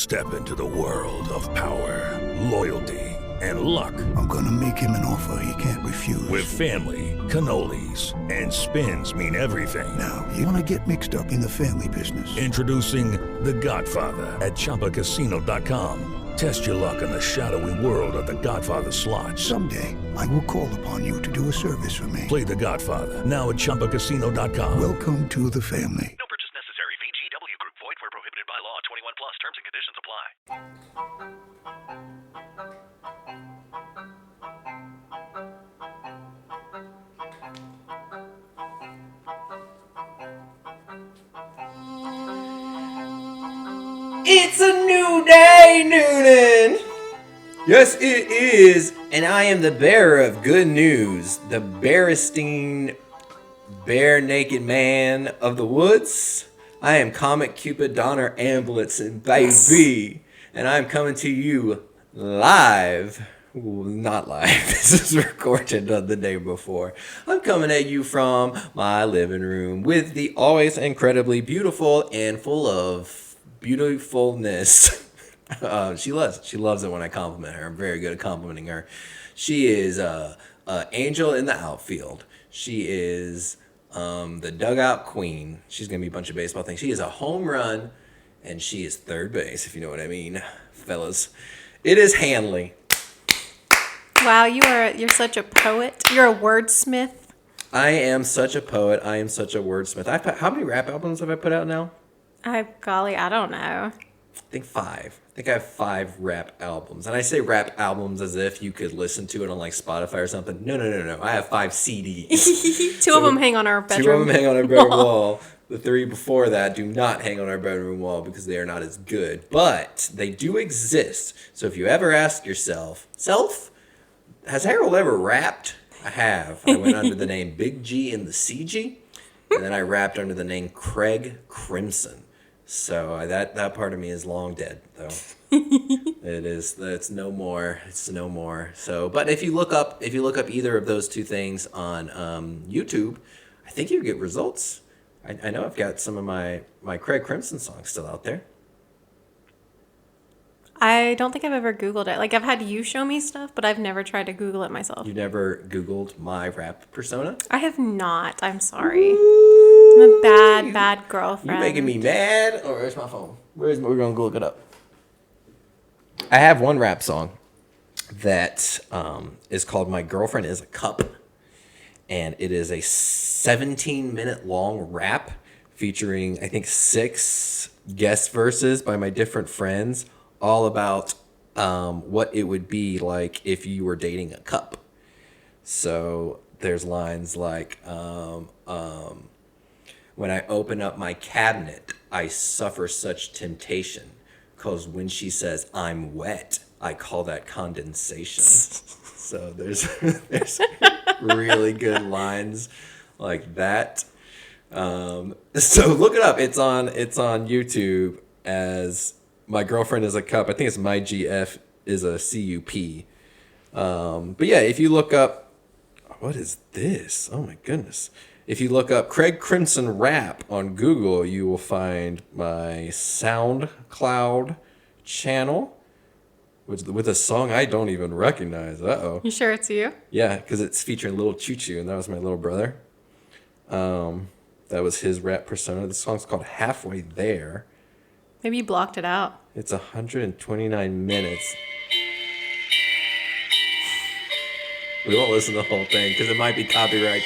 Step into the world of power, loyalty, and luck. I'm gonna make him an offer he can't refuse. With family, cannolis, and spins mean everything. Now, you wanna get mixed up in the family business. Introducing The Godfather at ChumbaCasino.com. Test your luck in the shadowy world of The Godfather slot. Someday, I will call upon you to do a service for me. Play The Godfather now at ChumbaCasino.com. Welcome to the family. No purchase necessary. VGW Group. Void where prohibited by law. 21 plus. Terms and conditions apply. It's a new day, Noonan! Yes, it is, and I am the bearer of good news, the Berestein bare naked man of the woods. I am Comic Cupid Donner Ambletson, baby, and I'm coming to you live. Ooh, not live. This is recorded the day before. I'm coming at you from my living room with the always incredibly beautiful and full of beautifulness. She loves it when I compliment her. I'm very good at complimenting her. She is a angel in the outfield. She is the dugout queen. She's gonna be a bunch of baseball things. She is a home run, and she is third base, if you know what I mean, fellas. It is Hanley. Wow, you're such a poet. You're a wordsmith. I am such a poet. I am such a wordsmith. How many rap albums have I put out now? Golly, I don't know. I think 5. I think I have 5 rap albums. And I say rap albums as if you could listen to it on like Spotify or something. No. I have 5 CDs. Two of them hang on our bedroom. 2 of them hang on our bedroom wall. The 3 before that do not hang on our bedroom wall because they are not as good. But they do exist. So if you ever ask yourself, has Harold ever rapped? I have. I went under the name Big G in the CG. And then I rapped under the name Craig Crimson. So that part of me is long dead, though. It's no more. It's no more. So, but if you look up either of those 2 things on YouTube, I think you get results. I know I've got some of my Craig Crimson songs still out there. I don't think I've ever Googled it. Like, I've had you show me stuff, but I've never tried to Google it myself. You never Googled my rap persona? I have not. I'm sorry. I'm a bad girlfriend. You making me mad? Or where's my phone? We're going to go look it up. I have one rap song that is called My Girlfriend is a Cup. And it is a 17-minute long rap featuring, I think, 6 guest verses by my different friends, all about what it would be like if you were dating a cup. So there's lines like, when I open up my cabinet, I suffer such temptation, 'cause when she says I'm wet, I call that condensation. So there's really good lines like that. So look it up. It's on YouTube as My Girlfriend is a Cup. I think it's My GF is a CUP. But yeah, if you look up, what is this? Oh my goodness. If you look up Craig Crimson Rap on Google, you will find my SoundCloud channel with a song I don't even recognize. Uh-oh. You sure it's you? Yeah, because it's featuring Little Choo Choo, and that was my little brother. That was his rap persona. The song's called Halfway There. Maybe you blocked it out. It's 129 minutes. We won't listen to the whole thing because it might be copyright.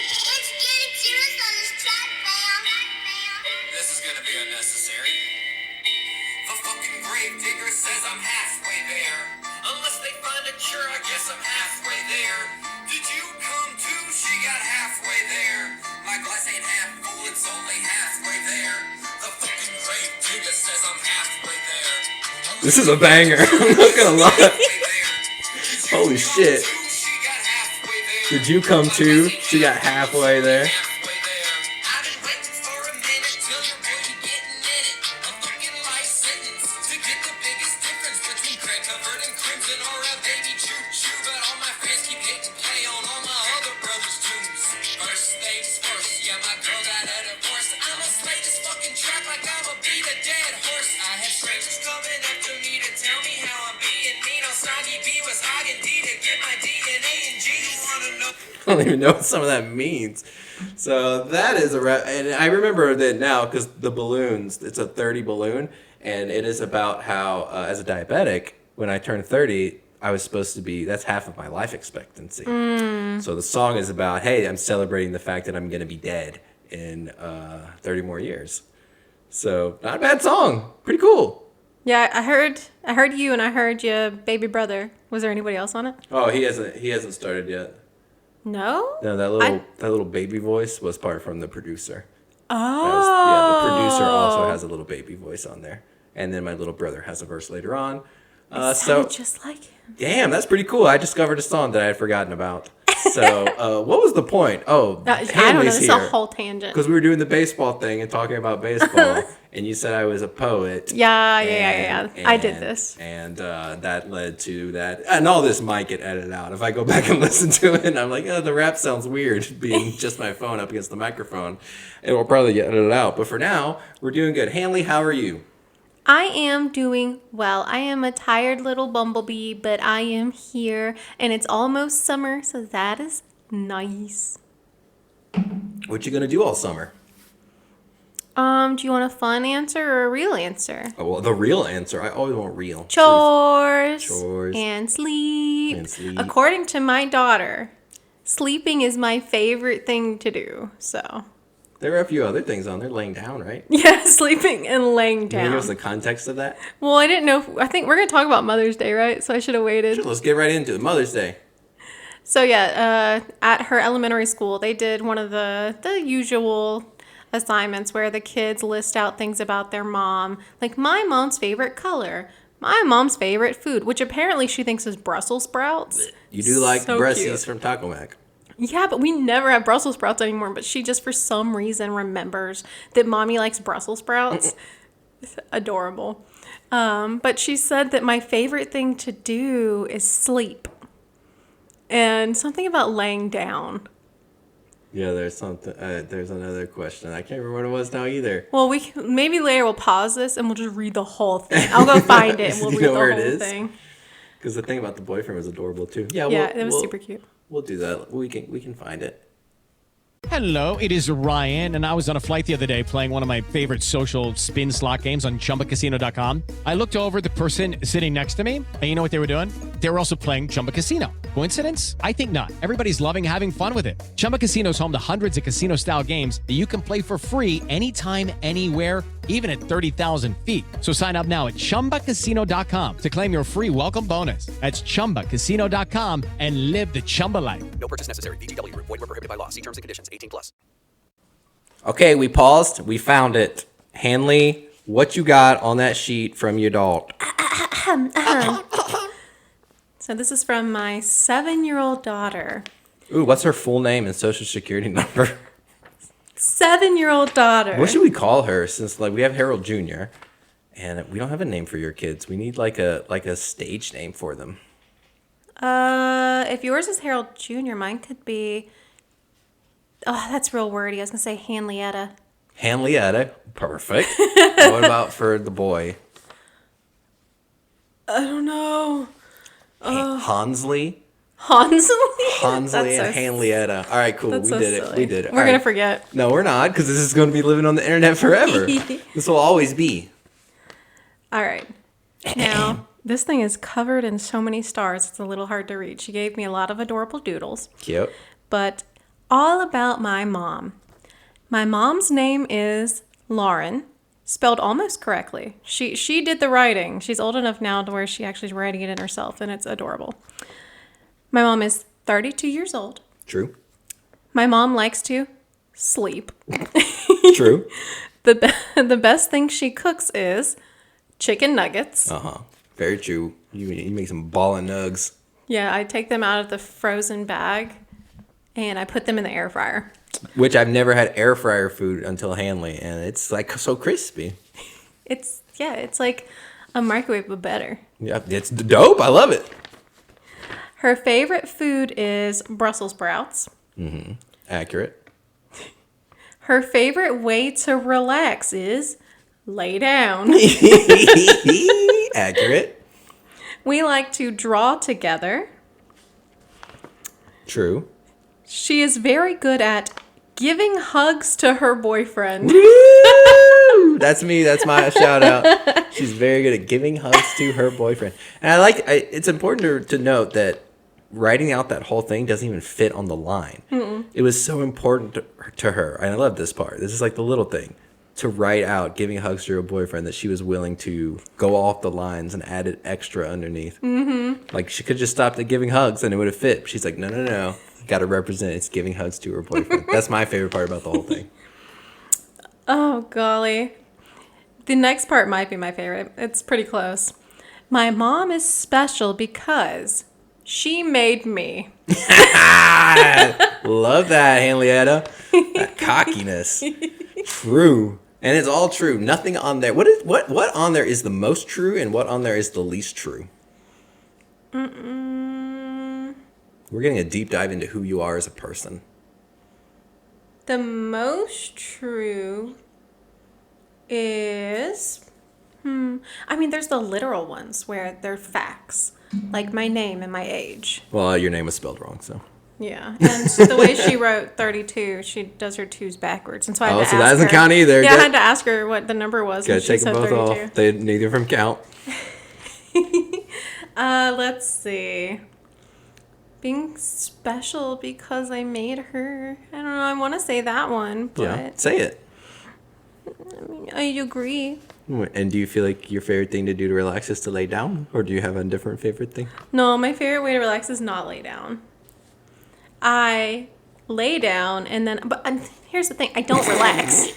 This is gonna be unnecessary. The fucking grave digger says I'm halfway there. Unless they find a cure, I guess I'm halfway there. Did you come too? She got halfway there. My glass ain't half full, it's only halfway there. The fucking grave digger says I'm halfway there. This is a banger. I'm not gonna lie. Holy shit. Did you come too? She got halfway there. Like I'm a beat a dead horse. I had strangers coming up to me don't even know what some of that means. So that is a wrap. And I remember that now because the balloons, it's a 30 balloon. And it is about how, as a diabetic, when I turned 30, I was supposed to be, that's half of my life expectancy. So the song is about, hey, I'm celebrating the fact that I'm going to be dead in 30 more years. So not a bad song. Pretty cool. Yeah, I heard you, and I heard your baby brother. Was there anybody else on it? Oh, he hasn't started yet. No? No, that little baby voice was part from the producer. Oh. The producer also has a little baby voice on there. And then my little brother has a verse later on. Sounded just like him. Damn, that's pretty cool. I discovered a song that I had forgotten about. So, what was the point? Oh, I don't know. This is a whole tangent. Because we were doing the baseball thing and talking about baseball, and you said I was a poet. Yeah. I did this. And that led to that. And all this might get edited out. If I go back and listen to it, and I'm like, oh, the rap sounds weird being just my phone up against the microphone. It will probably get edited out. But for now, we're doing good. Hanley, how are you? I am doing well. I am a tired little bumblebee, but I am here, and it's almost summer, so that is nice. What you gonna do all summer? Do you want a fun answer or a real answer? Oh, well, the real answer. I always want real. Chores. And sleep. According to my daughter, sleeping is my favorite thing to do. So. There are a few other things on there. Laying down, right? Yeah, sleeping and laying down. Can you give us the context of that? Well, I didn't know. I think we're going to talk about Mother's Day, right? So I should have waited. Sure, let's get right into it. Mother's Day. So yeah, at her elementary school, they did one of the usual assignments where the kids list out things about their mom. Like, my mom's favorite color. My mom's favorite food, which apparently she thinks is Brussels sprouts. You do like so breasties from Taco Mac. Yeah, but we never have Brussels sprouts anymore. But she just, for some reason, remembers that mommy likes Brussels sprouts. It's adorable. But she said that my favorite thing to do is sleep. And something about laying down. Yeah, there's something. There's another question. I can't remember what it was now either. Well, maybe later we'll pause this and we'll just read the whole thing. I'll go find it and we'll read the whole thing. Because the thing about the boyfriend was adorable too. Yeah, it was super cute. We'll do that. We can find it. Hello, it is Ryan, and I was on a flight the other day playing one of my favorite social spin slot games on ChumbaCasino.com. I looked over at the person sitting next to me, and you know what they were doing? They were also playing Chumba Casino. Coincidence? I think not. Everybody's loving having fun with it. Chumba Casino is home to hundreds of casino-style games that you can play for free anytime, anywhere, even at 30,000 feet. So sign up now at ChumbaCasino.com to claim your free welcome bonus. That's ChumbaCasino.com and live the Chumba life. No purchase necessary. VGW Group. Void where prohibited by law. See terms and conditions. 18+. Okay, we paused. We found it. Hanley, what you got on that sheet from your dog? So this is from my 7-year-old daughter. Ooh, what's her full name and social security number? 7-year-old daughter. What should we call her? Since we have Harold Jr. and we don't have a name for your kids. We need like a stage name for them. If yours is Harold Jr., mine could be. Oh, that's real wordy. I was gonna say Hanlietta. Hanlietta, perfect. What about for the boy? I don't know. Hansley. Hansley And Hanlietta. All right, cool. We did it. We did it. We're going to forget. No, we're not, because this is going to be living on the internet forever. This will always be. All right. Now, this thing is covered in so many stars, it's a little hard to read. She gave me a lot of adorable doodles. Cute. But all about my mom. My mom's name is Lauren, spelled almost correctly. She did the writing. She's old enough now to where she actually is writing it in herself, and it's adorable. My mom is 32 years old. True. My mom likes to sleep. True. The best thing she cooks is chicken nuggets. Very true. You make some ballin' nugs. Yeah, I take them out of the frozen bag and I put them in the air fryer. Which I've never had air fryer food until Hanley, and it's like so crispy. It's like a microwave but better. Yeah, it's dope. I love it. Her favorite food is Brussels sprouts. Mm-hmm. Accurate. Her favorite way to relax is lay down. Accurate. We like to draw together. True. She is very good at giving hugs to her boyfriend. Woo! That's me. That's my shout out. She's very good at giving hugs to her boyfriend. And it's important to note that writing out that whole thing doesn't even fit on the line. It was so important to her. And I love this part. This is like the little thing. To write out giving hugs to her boyfriend that she was willing to go off the lines and add it extra underneath. Mm-hmm. Like she could just stopped at giving hugs and it would have fit. She's like, no. Got to represent it's giving hugs to her boyfriend. That's my favorite part about the whole thing. Oh, golly. The next part might be my favorite. It's pretty close. My mom is special because she made me. Love that, Henrietta. That cockiness. True. And it's all true. Nothing on there. What on there is the most true and what on there is the least true? We're getting a deep dive into who you are as a person. The most true is... I mean, there's the literal ones where they're facts. Like my name and my age. Well, your name was spelled wrong, so... Yeah, and the way she wrote 32, she does her 2's backwards, and so I had to ask her. Oh, so that doesn't count either. Yeah, I had to ask her what the number was, and Gotta she take said them both 32. off. They neither of them count. Let's see. Being special because I made her. I don't know. I want to say that one, but Yeah, say it. I mean, I agree. And do you feel like your favorite thing to do to relax is to lay down, or do you have a different favorite thing? No, my favorite way to relax is not lay down. I lay down and then, but here's the thing, I don't relax.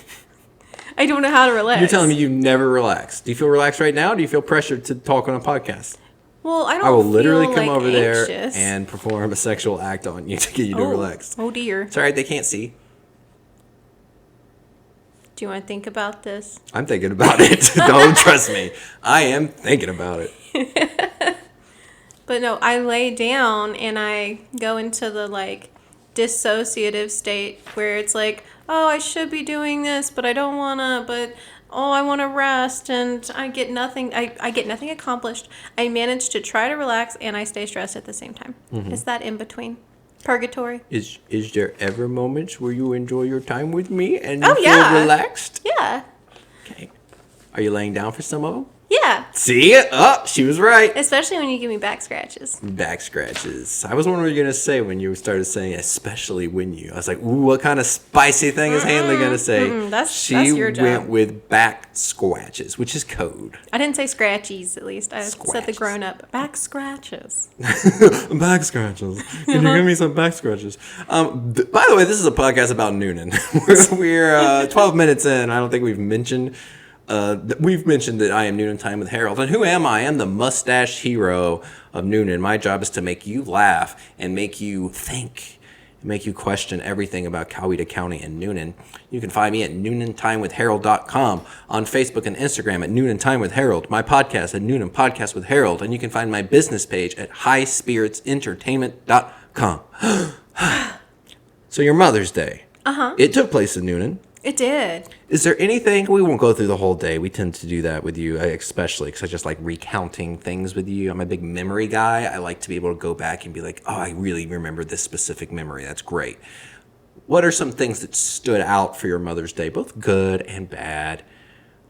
I don't know how to relax. You're telling me you never relax. Do you feel relaxed right now? Or do you feel pressured to talk on a podcast? Well, I don't. I will literally feel come over anxious. there and perform a sexual act on you to get you to relax. Oh dear. It's all right. They can't see. Do you want to think about this? I'm thinking about it. Don't trust me. I am thinking about it. But no, I lay down and I go into the like dissociative state where it's like, oh, I should be doing this, but I don't wanna, but oh, I want to rest, and I get nothing. I get nothing accomplished. I manage to try to relax and I stay stressed at the same time. Mm-hmm. Is that in between? Purgatory? Is there ever moments where you enjoy your time with me and Oh, you yeah. feel relaxed? Yeah. Okay. Are you laying down for some of them? Yeah. See it? Oh, she was right. Especially when you give me back scratches. Back scratches. I was wondering what you were going to say when you started saying, especially when you. I was like, ooh, what kind of spicy thing is Hanley going to say? That's She your job. went with back scratches, which is code. I didn't say scratchies, at least. I said the Scratches. grown-up. Back scratches. Back scratches. Can you give me some back scratches? By the way, this is a podcast about Noonan. We're 12 minutes in. I don't think we've mentioned that I am Noonan Time with Harold. And who am I? I'm the mustache hero of Noonan. My job is to make you laugh and make you think, make you question everything about Coweta County and Noonan. You can find me at noonantimewithharold.com, on Facebook and Instagram at Noonan Time with Harold, my podcast at Noonan Podcast with Harold, and you can find my business page at highspiritsentertainment.com. So your Mother's Day. Uh-huh. It took place in Noonan. It did. Is there anything, we won't go through the whole day. We tend to do that with you, especially because I just like recounting things with you. I'm a big memory guy. I like to be able to go back and be like, oh, I really remember this specific memory. That's great. What are some things that stood out for your Mother's Day, both good and bad,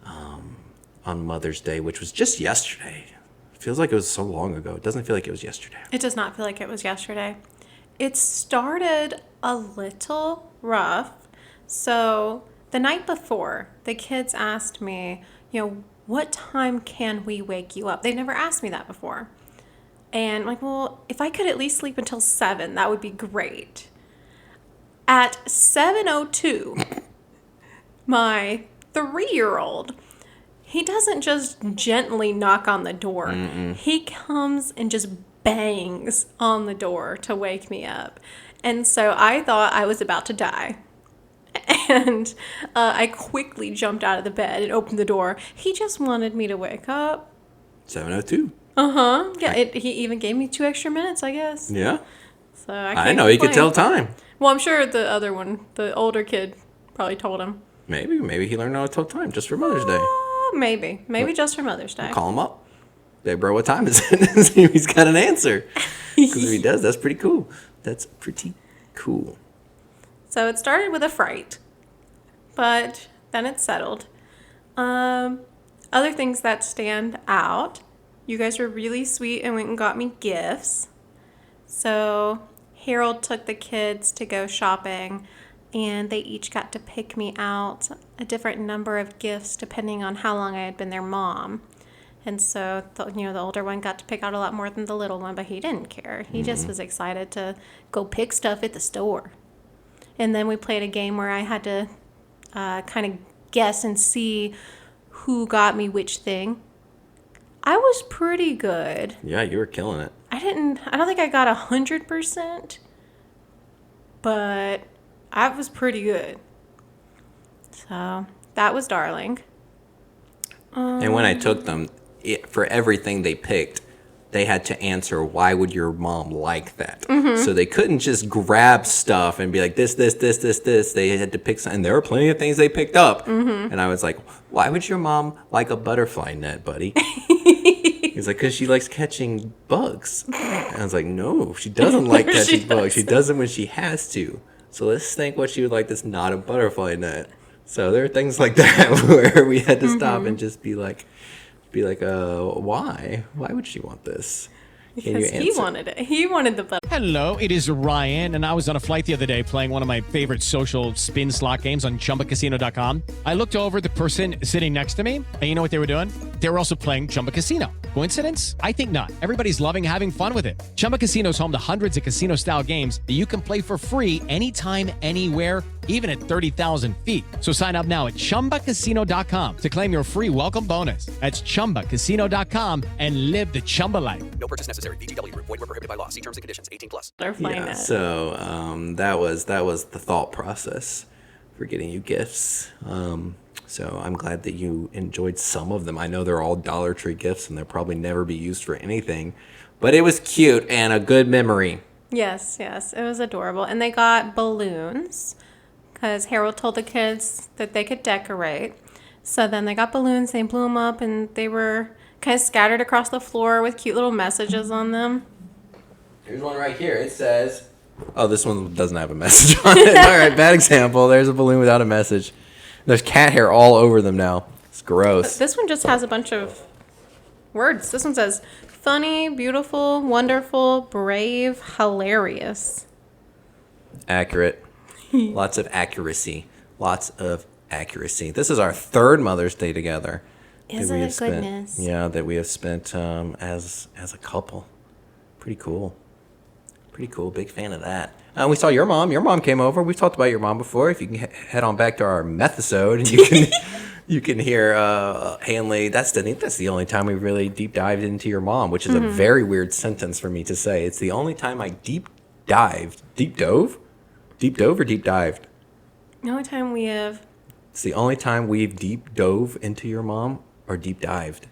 on Mother's Day, which was just yesterday? It feels like it was so long ago. It doesn't feel like it was yesterday. It does not feel like it was yesterday. It started a little rough. So the night before, the kids asked me, what time can we wake you up? They never asked me that before. And I'm like, well, if I could at least sleep until 7, that would be great. At 7:02, my 3-year-old, he doesn't just gently knock on the door. Mm-mm. He comes and just bangs on the door to wake me up. And so I thought I was about to die. And I quickly jumped out of the bed and opened the door. He just wanted me to wake up. 7:02. Uh-huh. Yeah, he even gave me 2 extra minutes, I guess. Yeah. So I know he could tell time. Well, I'm sure the other one, the older kid, probably told him. Maybe he learned how to tell time just for Mother's Day. Maybe just for Mother's Day. Call him up. Hey, bro, what time is it? See if he's got an answer. Because if he does, that's pretty cool. That's pretty Cool. So it started with a fright, but then it settled. Other things that stand out, you guys were really sweet and went and got me gifts. So Harold took the kids to go shopping, and they each got to pick me out a different number of gifts depending on how long I had been their mom. And so, the older one got to pick out a lot more than the little one, but he didn't care. He just was excited to go pick stuff at the store. And then we played a game where I had to kind of guess and see who got me which thing. I was pretty good. Yeah, you were killing it. I don't think I got 100%, but I was pretty good. So that was darling. And when I took them, for everything they picked, they had to answer, why would your mom like that? So they couldn't just grab stuff and be like, this. They had to pick something. And there were plenty of things they picked up. And I was like, why would your mom like a butterfly net, buddy? He's like, because she likes catching bugs. And I was like, no, she doesn't like catching bugs. She does it when she has to. So let's think what she would like that's not a butterfly net. So there are things like that where we had to stop and just be like, why? Why would she want this? Because he wanted it. He wanted the butterfly. Hello, it is Ryan, and I was on a flight the other day playing one of my favorite social spin slot games on ChumbaCasino.com. I looked over at the person sitting next to me, and you know what they were doing? They were also playing Chumba Casino. Coincidence? I think not. Everybody's loving having fun with it. Chumba Casino is home to hundreds of casino-style games that you can play for free anytime, anywhere, even at 30,000 feet. So sign up now at ChumbaCasino.com to claim your free welcome bonus. That's ChumbaCasino.com and live the Chumba life. No purchase necessary. VGW Group. Void were prohibited by law. See terms and conditions. 18+. Butterfly Yeah, net. so that was the thought process for getting you gifts. So I'm glad that you enjoyed some of them. I know they're all Dollar Tree gifts and they'll probably never be used for anything, but it was cute and a good memory. Yes, it was adorable. And they got balloons because Harold told the kids that they could decorate. So then they got balloons, they blew them up, and they were kind of scattered across the floor with cute little messages on them. Here's one right here. It says, oh, this one doesn't have a message on it. All right, bad example. There's a balloon without a message. There's cat hair all over them now. It's gross. This one just has a bunch of words. This one says, funny, beautiful, wonderful, brave, hilarious. Accurate. Lots of accuracy. This is our third Mother's Day together. Isn't it goodness? Yeah, that we have spent as a couple. Pretty cool. Big fan of that. We saw your mom. Your mom came over. We've talked about your mom before. If you can head on back to our methasode, and you can hear Hanley. That's the only time we really deep dived into your mom, which is a very weird sentence for me to say. It's the only time I deep dove or deep dived. The only time we have. It's the only time we've deep dove into your mom or deep dived.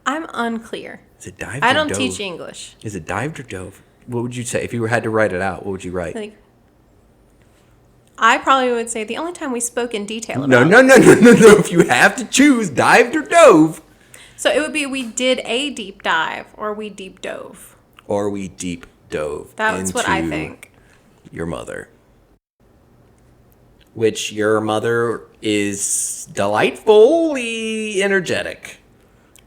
I'm unclear. Is it dived? I or don't dove? teach English. Is it dived or dove? What would you say if you had to write it out? What would you write? Like, I probably would say the only time we spoke in detail about No. If you have to choose, dived or dove. So it would be we did a deep dive or we deep dove. Or we deep dove. That's what I into think. Your mother. Which your mother is delightfully energetic.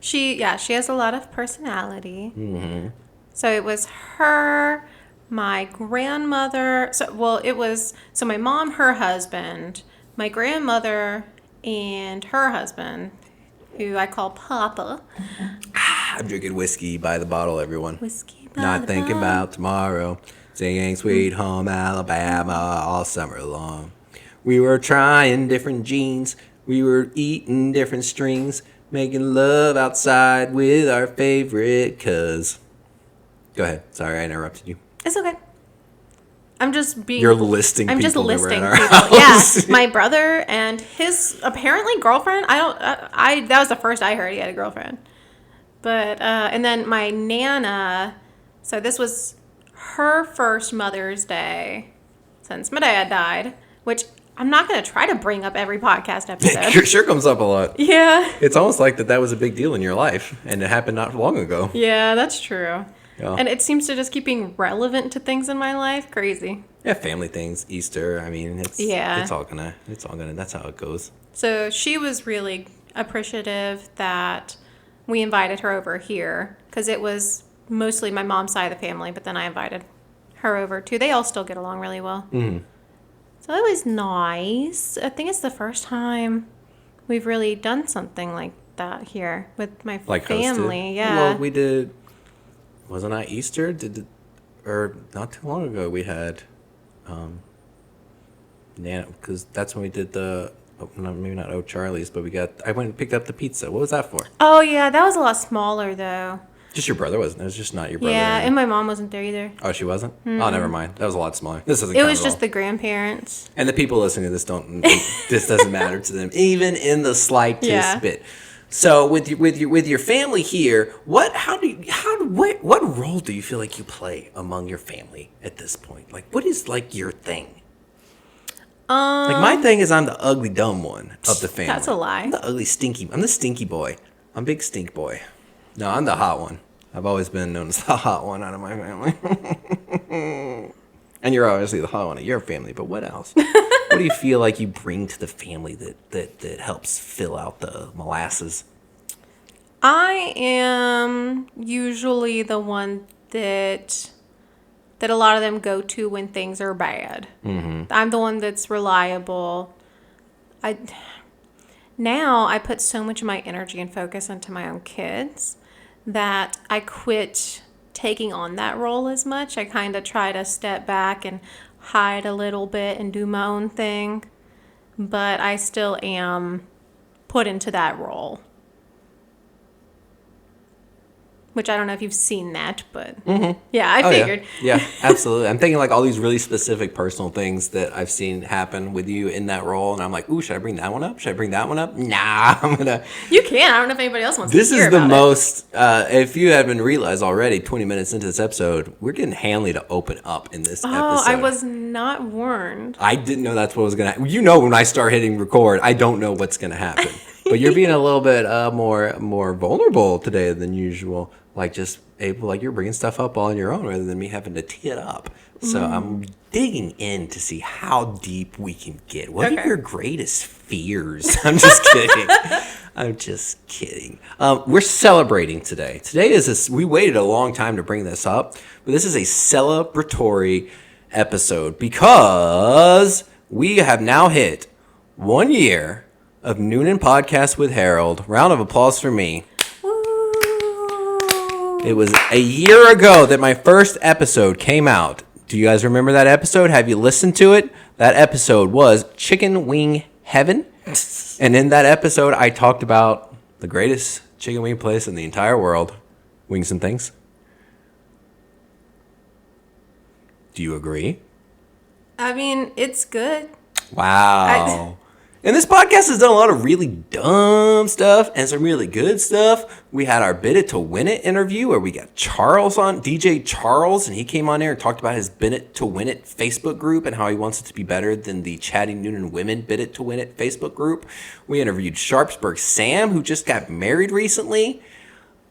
She has a lot of personality. Mm-hmm. So it was her, my grandmother. So my mom, her husband, my grandmother, and her husband, who I call Papa. I'm drinking whiskey by the bottle, everyone. Whiskey by Not the thinking bottle. about tomorrow. Singing Sweet Home Alabama all summer long. We were trying different jeans. We were eating different strings. Making love outside with our favorite cuz. Go ahead. Sorry, I interrupted you. It's okay. I'm just being. You're listing I'm people just that were listing at our people. house. Yeah, my brother and his apparently girlfriend. That was the first I heard he had a girlfriend. But and then my Nana. So this was her first Mother's Day since my dad died, which I'm not going to try to bring up every podcast episode. It sure comes up a lot. Yeah. It's almost like that was a big deal in your life, and it happened not long ago. Yeah, that's true. Yeah. And it seems to just keep being relevant to things in my life. Crazy. Yeah, family things, Easter. I mean, it's all gonna. That's how it goes. So she was really appreciative that we invited her over here because it was mostly my mom's side of the family, but then I invited her over too. They all still get along really well. Mm-hmm. So it was nice. I think it's the first time we've really done something like that here with my family. Hosted. Yeah. Well, we did. Wasn't I Easter? Or not too long ago we had, Nana, because that's when we did the. Maybe not O'Charlie's, but I went and picked up the pizza. What was that for? Oh yeah, that was a lot smaller though. Just your brother wasn't. It was just not your brother. Yeah, and my mom wasn't there either. Oh, she wasn't. Oh, never mind. That was a lot smaller. This doesn't. It count was at just all. the grandparents. And the people listening to this don't. This doesn't matter to them, even in the slightest bit. So with your family here, what role do you feel like you play among your family at this point? Like, what is like your thing? Like my thing is I'm the ugly dumb one of the family. That's a lie. I'm the ugly stinky. I'm the stinky boy. I'm big stink boy. No, I'm the hot one. I've always been known as the hot one out of my family. And you're obviously the hot one of your family, but what else? What do you feel like you bring to the family that helps fill out the molasses? I am usually the one that a lot of them go to when things are bad. Mm-hmm. I'm the one that's reliable. Now I put so much of my energy and focus into my own kids that I quit taking on that role as much. I kind of try to step back and hide a little bit and do my own thing, but I still am put into that role. Which I don't know if you've seen that, but yeah, I figured. Yeah, absolutely. I'm thinking like all these really specific personal things that I've seen happen with you in that role, and I'm like, ooh, should I bring that one up? Should I bring that one up? Nah, I'm gonna. You can. I don't know if anybody else wants This to hear is the about most. If you haven't realized already, 20 minutes into this episode, we're getting Hanley to open up in this episode. I was not warned. I didn't know that's what was gonna. You know, when I start hitting record, I don't know what's gonna happen. But you're being a little bit more vulnerable today than usual. Like just able, like you're bringing stuff up all on your own rather than me having to tee it up. So I'm digging in to see how deep we can get. What are your greatest fears? I'm just kidding. I'm just kidding. We're celebrating today. Today is we waited a long time to bring this up, but this is a celebratory episode because we have now hit 1 year of Noonan Podcast with Harold. Round of applause for me. It was a year ago that my first episode came out. Do you guys remember that episode? Have you listened to it? That episode was Chicken Wing Heaven. And in that episode, I talked about the greatest chicken wing place in the entire world, Wings and Things. Do you agree? I mean, it's good. Wow. And this podcast has done a lot of really dumb stuff and some really good stuff. We had our Bid It to Win It interview where we got Charles on, DJ Charles, and he came on there and talked about his Bid It to Win It Facebook group and how he wants it to be better than the Chatting Noonan Women Bid It to Win It Facebook group. We interviewed Sharpsburg Sam, who just got married recently.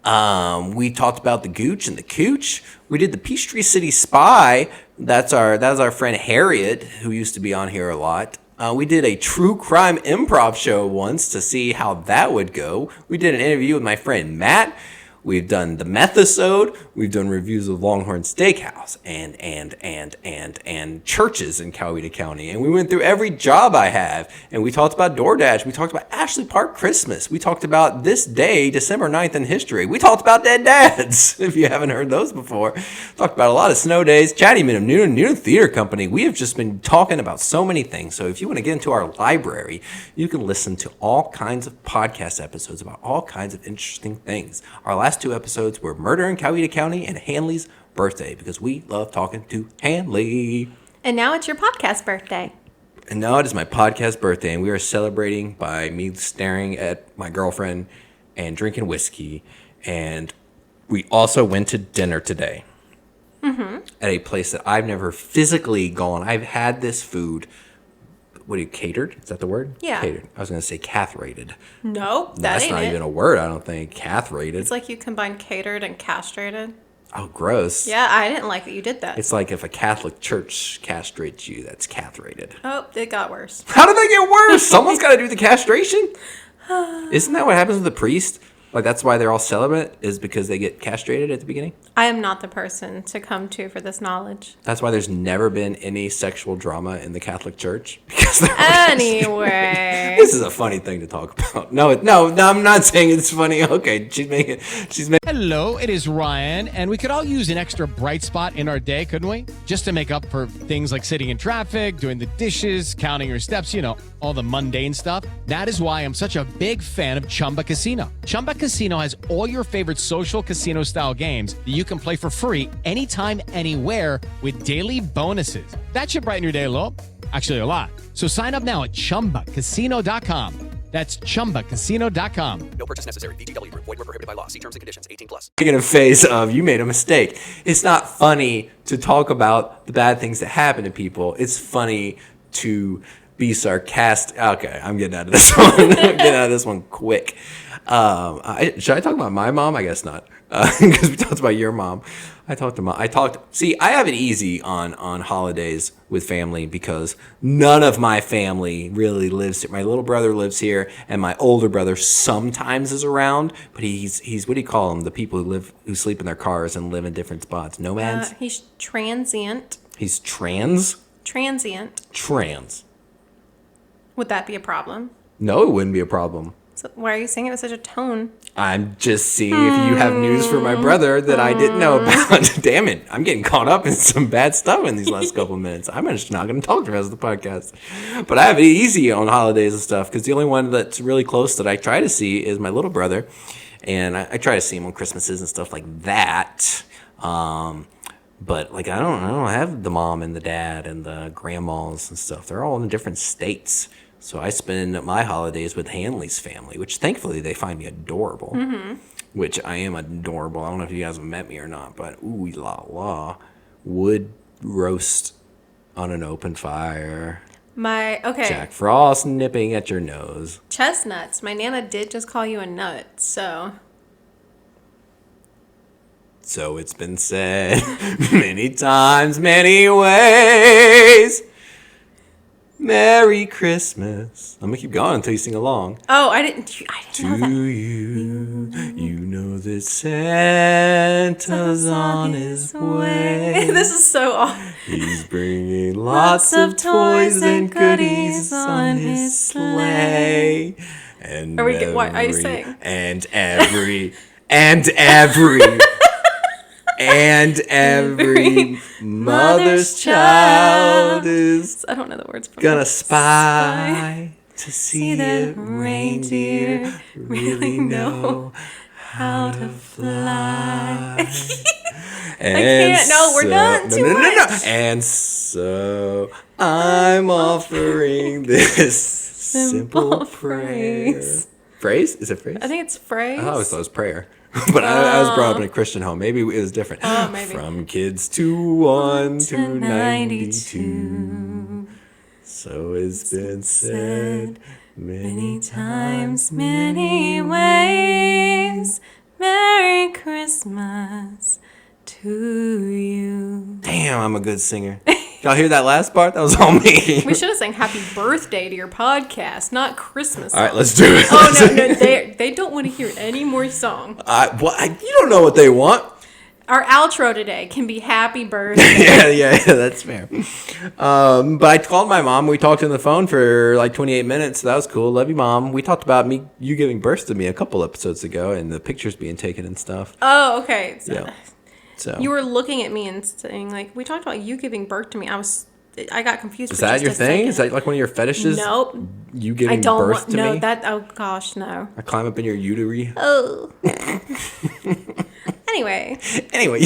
We talked about the Gooch and the Cooch. We did the Peachtree City Spy. That's our friend Harriet, who used to be on here a lot. We did a true crime improv show once to see how that would go. We did an interview with my friend Matt. We've done the Methasode. We've done reviews of Longhorn Steakhouse and churches in Coweta County. And we went through every job I have. And we talked about DoorDash. We talked about Ashley Park Christmas. We talked about this day, December 9th in history. We talked about dead dads, if you haven't heard those before. Talked about a lot of snow days, Chatty Minute, Noonan Theater Company. We have just been talking about so many things. So if you want to get into our library, you can listen to all kinds of podcast episodes about all kinds of interesting things. Our last two episodes were Murder in Coweta County and Hanley's birthday because we love talking to Hanley. And now it's your podcast birthday. And now it is my podcast birthday, and we are celebrating by me staring at my girlfriend and drinking whiskey. And we also went to dinner today at a place that I've never physically gone. I've had this food. What do you, catered? Is that the word? Yeah. Catered. I was going to say cath-rated. No, that That's ain't not it. even a word, I don't think. Cath-rated. It's like you combine catered and castrated. Oh, gross. Yeah, I didn't like that you did that. It's like if a Catholic church castrates you, that's castrated. Oh, it got worse. How did they get worse? Someone's got to do the castration. Isn't that what happens with the priest? Like, that's why they're all celibate, is because they get castrated at the beginning? I am not the person to come to for this knowledge. That's why there's never been any sexual drama in the Catholic Church. Because Anyway. This is a funny thing to talk about. No, I'm not saying it's funny. Okay, she's making. Hello, it is Ryan, and we could all use an extra bright spot in our day, couldn't we? Just to make up for things like sitting in traffic, doing the dishes, counting your steps, all the mundane stuff. That is why I'm such a big fan of Chumba Casino. Chumba Casino has all your favorite social casino-style games that you can play for free anytime, anywhere with daily bonuses. That should brighten your day a little. Actually, a lot. So sign up now at ChumbaCasino.com. That's ChumbaCasino.com. No purchase necessary. VGW Group. Void where prohibited by law. See terms and conditions. 18+. In a phase of you made a mistake. It's not funny to talk about the bad things that happen to people. It's funny to be sarcastic. Okay, I'm getting out of this one. I'm getting out of this one quick. Should I talk about my mom? I guess not, because we talked about your mom. I have it easy on holidays with family because none of my family really lives here. My little brother lives here, and my older brother sometimes is around, but he's what do you call them? The people who sleep in their cars and live in different spots. Nomads. He's transient. He's trans. Transient. Trans. Would that be a problem? No, it wouldn't be a problem. So why are you saying it with such a tone? I'm just seeing if you have news for my brother that I didn't know about. Damn it. I'm getting caught up in some bad stuff in these last couple of minutes. I'm just not going to talk the rest of the podcast. But I have it easy on holidays and stuff because the only one that's really close that I try to see is my little brother. And I try to see him on Christmases and stuff like that. But like I don't have the mom and the dad and the grandmas and stuff. They're all in different states. So I spend my holidays with Hanley's family, which thankfully they find me adorable. Mm-hmm. Which I am adorable. I don't know if you guys have met me or not, but ooh la la, wood roast on an open fire. Jack Frost nipping at your nose. Chestnuts. My Nana did just call you a nut, so. So it's been said many times, many ways. Merry Christmas. I'm gonna keep going until you sing along. Oh, I didn't know that. To you, you know that Santa's on his way. This is so awful. He's bringing lots of toys and goodies on his sleigh. And What are you saying? And every mother's child is I don't know the words. gonna spy to see if reindeer really know how to fly. I can't. No, we're done. Too much. And so I'm offering this simple praise. Phrase? Is it phrase? I think it's phrase. I always thought it was prayer. But I was brought up in a Christian home. Maybe it was different. Oh, maybe. From kids to 1 to 92. So it's been said many times, many ways. Merry Christmas to you. Damn, I'm a good singer. Y'all hear that last part? That was all me. We should have sang happy birthday to your podcast, not Christmas songs. All right, let's do it. Oh, no, they don't want to hear any more song. You don't know what they want. Our outro today can be happy birthday. yeah, that's fair. But I called my mom. We talked on the phone for like 28 minutes. So that was cool. Love you, Mom. We talked about you giving birth to me a couple episodes ago and the pictures being taken and stuff. Oh, okay. So you were looking at me and saying, like, we talked about you giving birth to me. I got confused. Is that your thing? Is that like one of your fetishes? Nope. You giving birth to me? Oh gosh, no. I climb up in your uterus. Oh. Anyway,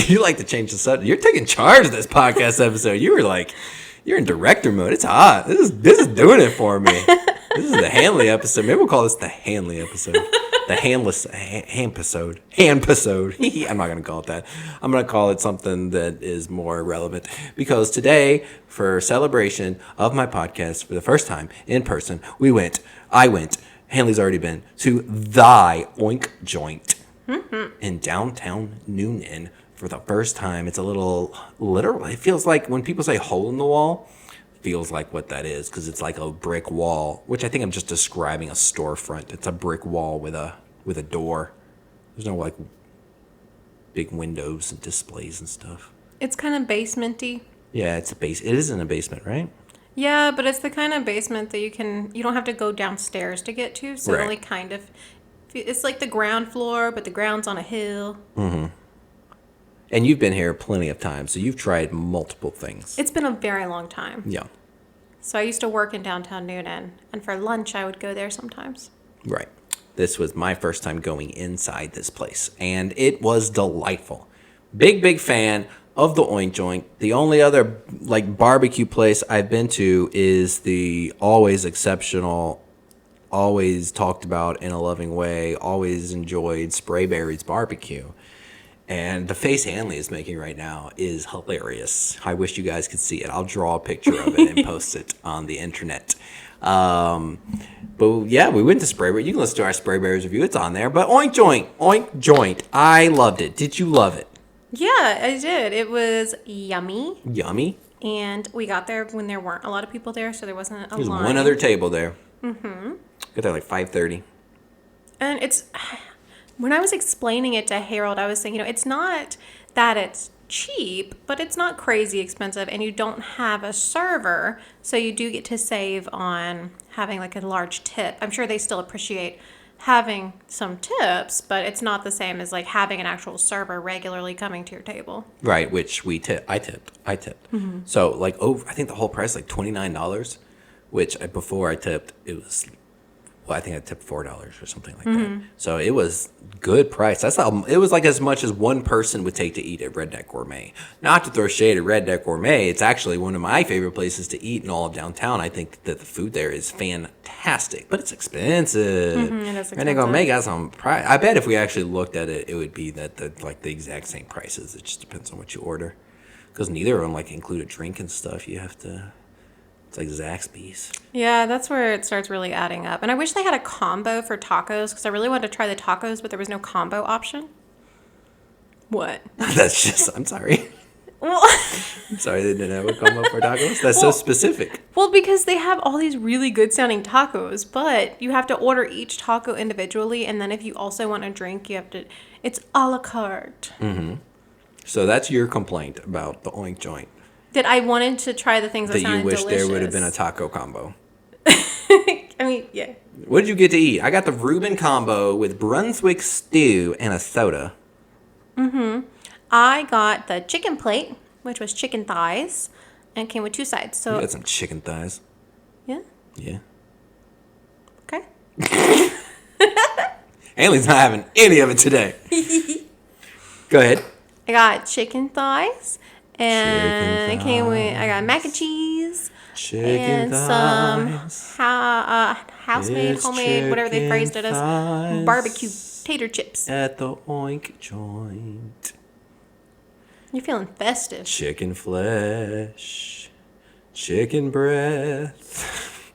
you like to change the subject. You're taking charge of this podcast episode. You were like, you're in director mode. It's hot. This is doing it for me. This is the Hanley episode. Maybe we'll call this the Hanley episode. The Hand-episode. I'm not going to call it that. I'm going to call it something that is more relevant. Because today, for celebration of my podcast, for the first time in person, I went, Hanley's already been, to thy Oink Joint. in downtown Noonan for the first time. It's a little literal. It feels like when people say hole in the wall, feels like what that is, because it's like a brick wall, which I think I'm just describing a storefront. It's a brick wall with a door. There's no like big windows and displays and stuff. It's kind of basement-y. Yeah, it's a base. It is in a basement, right? Yeah, but it's the kind of basement that you don't have to go downstairs to get to. So Right. it only kind of, it's like the ground floor, but the ground's on a hill. And you've been here plenty of times, so you've tried multiple things. It's been a very long time. Yeah, So I used to work in downtown Noonan, and for lunch I would go there sometimes. right. This was my first time going inside this place, and it was delightful. Big fan of the Oink Joint. The only other like barbecue place I've been to is the always exceptional, always talked about in a loving way, always enjoyed Sprayberry's barbecue. And the face Hanley is making right now is hilarious. I wish you guys could see it. I'll draw a picture of it and post it on the internet. But yeah, we went to Sprayberry. You can listen to our Sprayberry's review. It's on there. But Oink Joint. I loved it. Did you love it? Yeah, I did. It was yummy. Yummy. And we got there when there weren't a lot of people there, so there wasn't a There's line. one other table there. Mm-hmm. Got there like 5:30. And it's, when I was explaining it to Harold, I was saying, it's not that it's cheap, but it's not crazy expensive, and you don't have a server, so you do get to save on having like a large tip. I'm sure they still appreciate having some tips, but it's not the same as like having an actual server regularly coming to your table. Right, which I tipped. Mm-hmm. So like I think the whole price like $29, which before I tipped it was, well, I think I tipped $4 or something like that. So it was good price. That's how it was, like as much as one person would take to eat at Redneck Gourmet. Not to throw shade at Redneck Gourmet, it's actually one of my favorite places to eat in all of downtown. I think that the food there is fantastic, but it's expensive. It is Redneck expensive. Gourmet got some price. I bet if we actually looked at it, it would be that the exact same prices. It just depends on what you order, because neither of them like include a drink and stuff. You have to. It's like Zaxby's. Yeah, that's where it starts really adding up. And I wish they had a combo for tacos, because I really wanted to try the tacos, but there was no combo option. What? That's just, I'm sorry. Well, I'm sorry they didn't have a combo for tacos. That's so specific. well, because they have all these really good sounding tacos, but you have to order each taco individually, and then if you also want a drink, you have to, it's a la carte. So that's your complaint about the Oink Joint. That I wanted to try the things that That you sounded wish delicious. there would have been a taco combo. I mean, yeah. What did you get to eat? I got the Reuben combo with Brunswick stew and a soda. I got the chicken plate, which was chicken thighs, and came with two sides. So, You got some chicken thighs. yeah, Yeah. okay. Haley's not having any of it today. Go ahead. I got chicken thighs, and it came with, I got mac and cheese, Chicken and some thighs house-made, It's homemade, whatever they phrased it as, chicken barbecue tater chips. at the Oink Joint. You're feeling festive. Chicken flesh, chicken breath.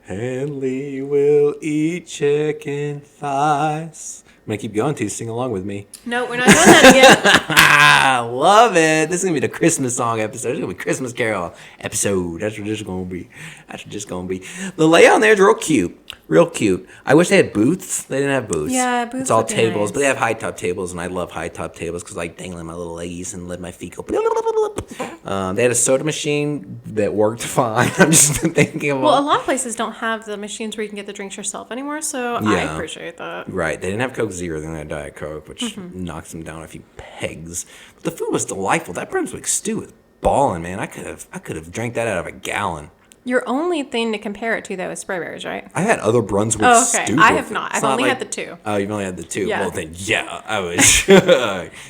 Hanley will eat chicken thighs. I'm going to keep going until you sing along with me. No, we're not doing that again. I love it. This is going to be the Christmas song episode. It's going to be Christmas Carol episode. That's what this is going to be. That's what this is going to be. The layout in there is real cute. Real cute. I wish they had booths. They didn't have booths. Yeah, booths It's all would be tables, nice. but they have high top tables, and I love high top tables because I like dangling my little leggies and let my feet go. They had a soda machine that worked fine. I'm just thinking of Well, a all. lot of places don't have the machines where you can get the drinks yourself anymore, so I Yeah. appreciate that. Right, they didn't have Coke Zero, they had Diet Coke, which knocks them down a few pegs. But the food was delightful. That Brunswick stew was balling, man. I could have drank that out of a gallon. Your only thing to compare it to, though, is Sprayberry's, right? I had other Brunswick Oh, okay. stew. I before. have not. It's I've only like- had the two. Oh, you've only had the two. Yeah. Well, then, yeah, I was.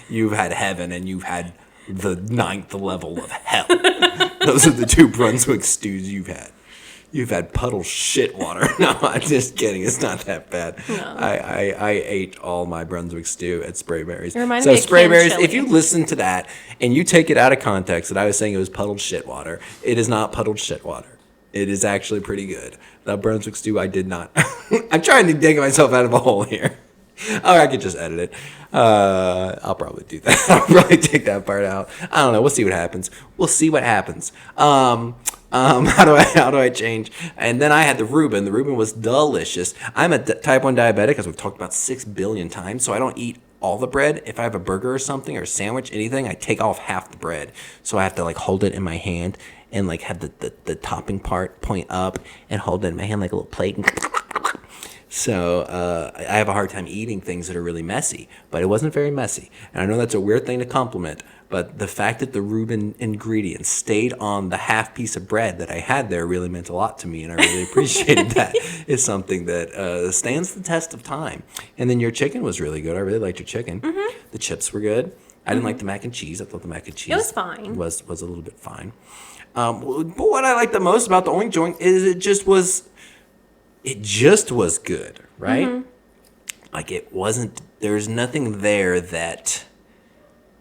You've had heaven and you've had the 9th level of hell. Those are the two Brunswick stews you've had. You've had puddle shit water. No, I'm just kidding. It's not that bad. No. I ate all my Brunswick stew at Sprayberry's. It reminded So me of canned Sprayberry's, chili. if you listen to that and you take it out of context that I was saying it was puddled shit water, it is not puddled shit water. It is actually pretty good. That Brunswick stew, I did not. I'm trying to dig myself out of a hole here. Or I could just edit it. I'll probably do that. I'll probably take that part out. I don't know. We'll see what happens. How do I change? And then I had the Reuben. The Reuben was delicious. I'm a type 1 diabetic, as we've talked about 6 billion times, so I don't eat all the bread. If I have a burger or something or a sandwich, anything, I take off half the bread. So I have to like hold it in my hand and like have the topping part point up and hold it in my hand like a little plate. So I have a hard time eating things that are really messy, but it wasn't very messy. And I know that's a weird thing to compliment, but the fact that the Reuben ingredients stayed on the half piece of bread that I had there really meant a lot to me, and I really appreciated that. It's something that stands the test of time. And then your chicken was really good. I really liked your chicken. Mm-hmm. The chips were good. I didn't like the mac and cheese. I thought the mac and cheese was fine. Was a little bit fine. But what I liked the most about the Oink Joint is it just was good, right? Mm-hmm. Like there's nothing there that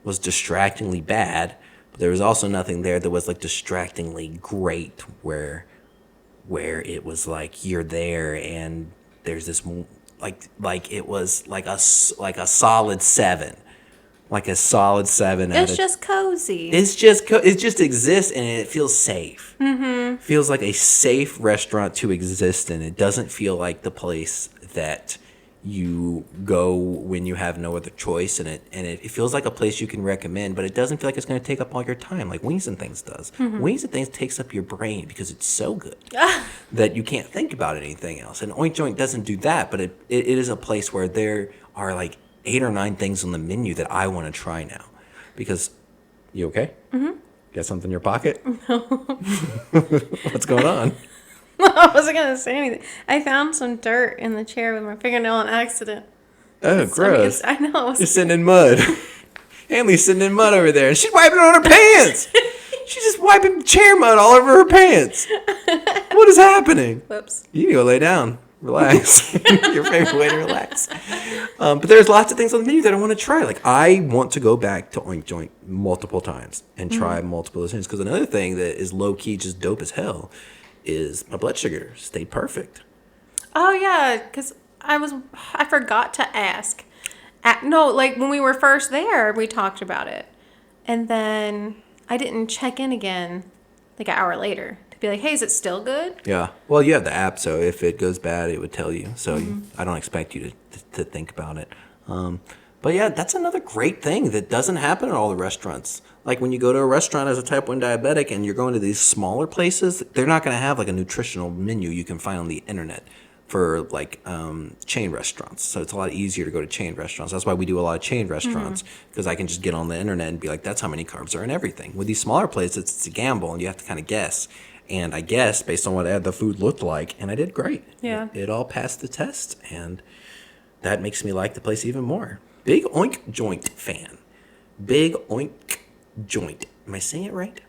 was distractingly bad, but there was also nothing there that was like distractingly great where it was like you're there and there's this like it was like a solid 7. Like a solid 7. It's just cozy. It just exists and it feels safe. Mm-hmm. Feels like a safe restaurant to exist in. It doesn't feel like the place that you go when you have no other choice, and it feels like a place you can recommend, but it doesn't feel like it's going to take up all your time like Wings and Things does. Mm-hmm. Wings and Things takes up your brain because it's so good that you can't think about anything else. And Oink Joint doesn't do that, but it is a place where there are like 8 or 9 things on the menu that I want to try now. Because, you okay? Mm-hmm. Got something in your pocket? No. What's going on? I wasn't going to say anything. I found some dirt in the chair with my fingernail on accident. Oh, gross. I know. You're sitting in mud. Hanley's sitting in mud over there, and she's wiping it on her pants. She's just wiping chair mud all over her pants. What is happening? Whoops. You need to go lay down. Relax. Your favorite way to relax. But there's lots of things on the menu that I want to try. Like, I want to go back to Oink Joint multiple times and try multiple things. Because another thing that is low-key just dope as hell is my blood sugar stayed perfect. Oh, yeah, because I forgot to ask. Like, when we were first there, we talked about it. And then I didn't check in again, like, an hour later. Be like, hey, is it still good? Yeah. Well, you have the app, so if it goes bad, it would tell you. So I don't expect you to think about it. But yeah, that's another great thing that doesn't happen at all the restaurants. Like when you go to a restaurant as a type 1 diabetic and you're going to these smaller places, they're not going to have like a nutritional menu you can find on the internet for like chain restaurants. So it's a lot easier to go to chain restaurants. That's why we do a lot of chain restaurants, because I can just get on the internet and be like, that's how many carbs are in everything. With these smaller places, it's a gamble and you have to kind of guess. And I guessed based on what the food looked like, and I did great. Yeah. It all passed the test, and that makes me like the place even more. Big Oink Joint fan. Big Oink Joint. Am I saying it right?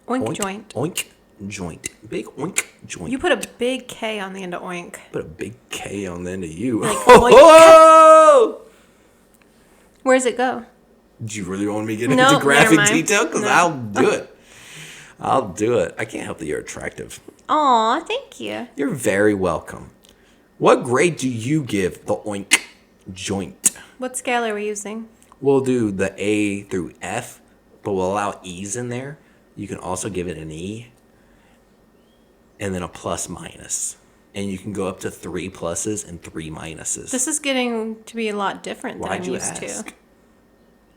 Oink Joint. Oink Joint. Big Oink Joint. You put a big K on the end of oink. Put a big K on the end of you. Like, oh! Where's it go? Do you really want me to get into graphic detail? Because I'll do it. I'll do it. I can't help that you're attractive. Aw, thank you. You're very welcome. What grade do you give the Oink Joint? What scale are we using? We'll do the A through F, but we'll allow E's in there. You can also give it an E, and then a plus minus. And you can go up to 3 pluses and 3 minuses. This is getting to be a lot different than I'm used to.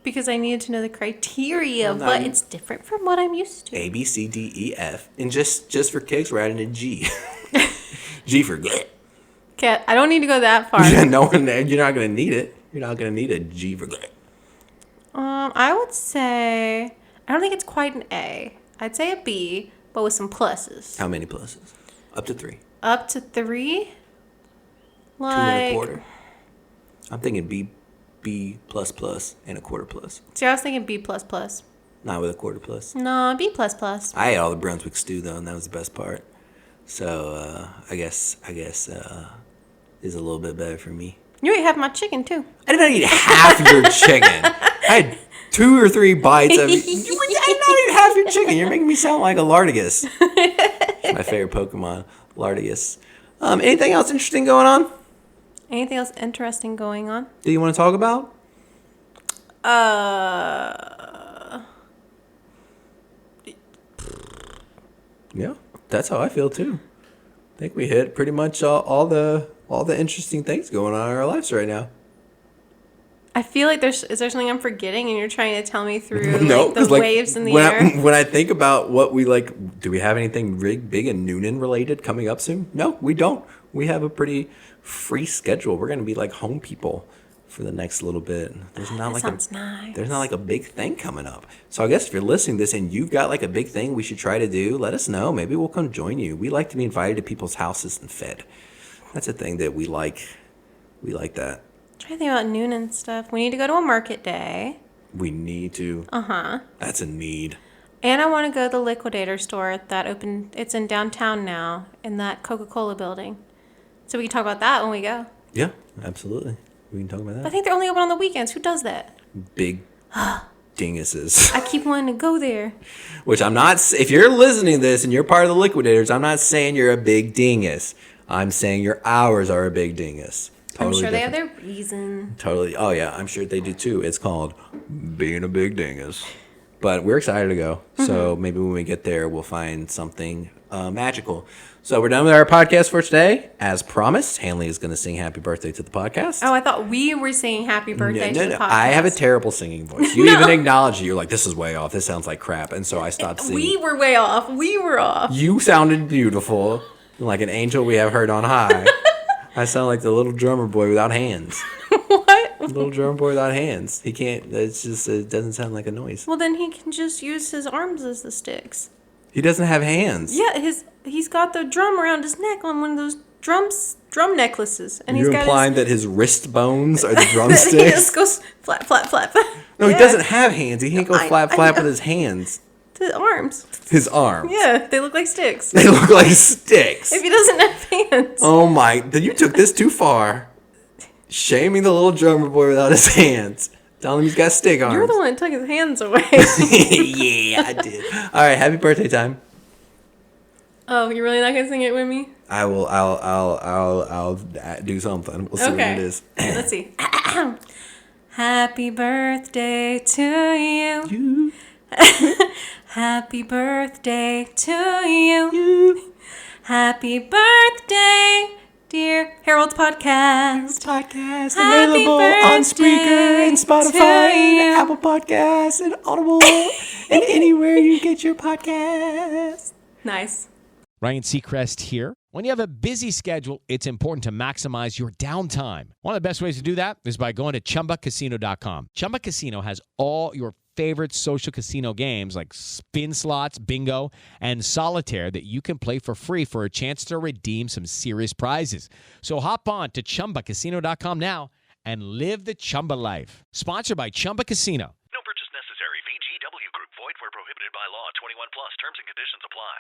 Because I needed to know the criteria, but it's different from what I'm used to. A, B, C, D, E, F. And just for kicks, we're adding a G. G for good. Okay, I don't need to go that far. Yeah, no, you're not going to need it. You're not going to need a G for good. I would say, I don't think it's quite an A. I'd say a B, but with some pluses. How many pluses? Up to 3. Up to 3? Like 2 1/4. I'm thinking B plus plus and a quarter plus. See, I was thinking B plus plus. Not with a quarter plus. No, B plus plus. I ate all the Brunswick stew though, and that was the best part. So I guess is a little bit better for me. You ate half my chicken too. I did not eat half your chicken. I had 2 or 3 bites of it. I did not eat half your chicken. You're making me sound like a Lartigus. It's my favorite Pokemon, Lartigus. Anything else interesting going on? Anything else interesting going on? Do you want to talk about? Yeah, that's how I feel too. I think we hit pretty much all the interesting things going on in our lives right now. I feel like is there something I'm forgetting and you're trying to tell me through No, like, the waves in the air? When I think about what we like, do we have anything big and Noonan related coming up soon? No, we don't. We have a pretty free schedule. We're going to be like home people for the next little bit. There's not Nice. There's not like a big thing coming up. So I guess if you're listening to this and you've got like a big thing we should try to do, let us know. Maybe we'll come join you. We like to be invited to people's houses and fed. That's a thing that we like. We like that. Try to think about noon and stuff. We need to go to a market day. We need to. That's a need. And I want to go to the Liquidator store that opened. It's in downtown now, in that Coca-Cola building. So we can talk about that when we go. Yeah, absolutely. We can talk about that. But I think they're only open on the weekends. Who does that? Big dinguses. I keep wanting to go there. Which I'm not. If you're listening to this and you're part of the Liquidators, I'm not saying you're a big dingus. I'm saying your hours are a big dingus. Totally I'm sure different. they have their reason. Totally. Oh, yeah. I'm sure they do, too. It's called being a big dingus. But we're excited to go. So maybe when we get there, we'll find something magical. So we're done with our podcast for today. As promised, Hanley is going to sing happy birthday to the podcast. Oh, I thought we were saying happy birthday to the podcast. I have a terrible singing voice. You even acknowledge it. You're like, this is way off. This sounds like crap. And so I stopped singing. We were way off. We were off. You sounded beautiful. Like an angel we have heard on high. I sound like the little drummer boy without hands. What? Little drummer boy without hands. He can't. It's just. It doesn't sound like a noise. Well, then he can just use his arms as the sticks. He doesn't have hands. Yeah, he's got the drum around his neck on one of those drum necklaces, and You're he's got implying that his wrist bones are the he drumsticks? just goes flap, flap, flap. No, Yeah. he doesn't have hands. He can't go I flap know. with his hands. The arms. His arms. Yeah, they look like sticks. They look like sticks. If he doesn't have hands. Oh my! Then you took this too far. Shaming the little drummer boy without his hands. Telling him he's got stick arms. You're the one that took his hands away. Yeah, I did. All right, happy birthday time. Oh, you're really not gonna sing it with me? I will. I'll do something. We'll see what it is. Let's see. Happy birthday to you. Happy birthday to you. Happy birthday, dear Harold's Podcast. Podcast Happy available on Spreaker and birthday Spotify to and you. Apple Podcasts and Audible and anywhere you get your podcasts. Nice. Ryan Seacrest here. When you have a busy schedule, it's important to maximize your downtime. One of the best ways to do that is by going to ChumbaCasino.com. Chumba Casino has all your favorite social casino games like spin slots, bingo, and solitaire that you can play for free for a chance to redeem some serious prizes. So hop on to ChumbaCasino.com now and live the Chumba life. Sponsored by Chumba Casino. No purchase necessary. VGW Group. Void where prohibited by law. 21 plus. Terms and conditions apply.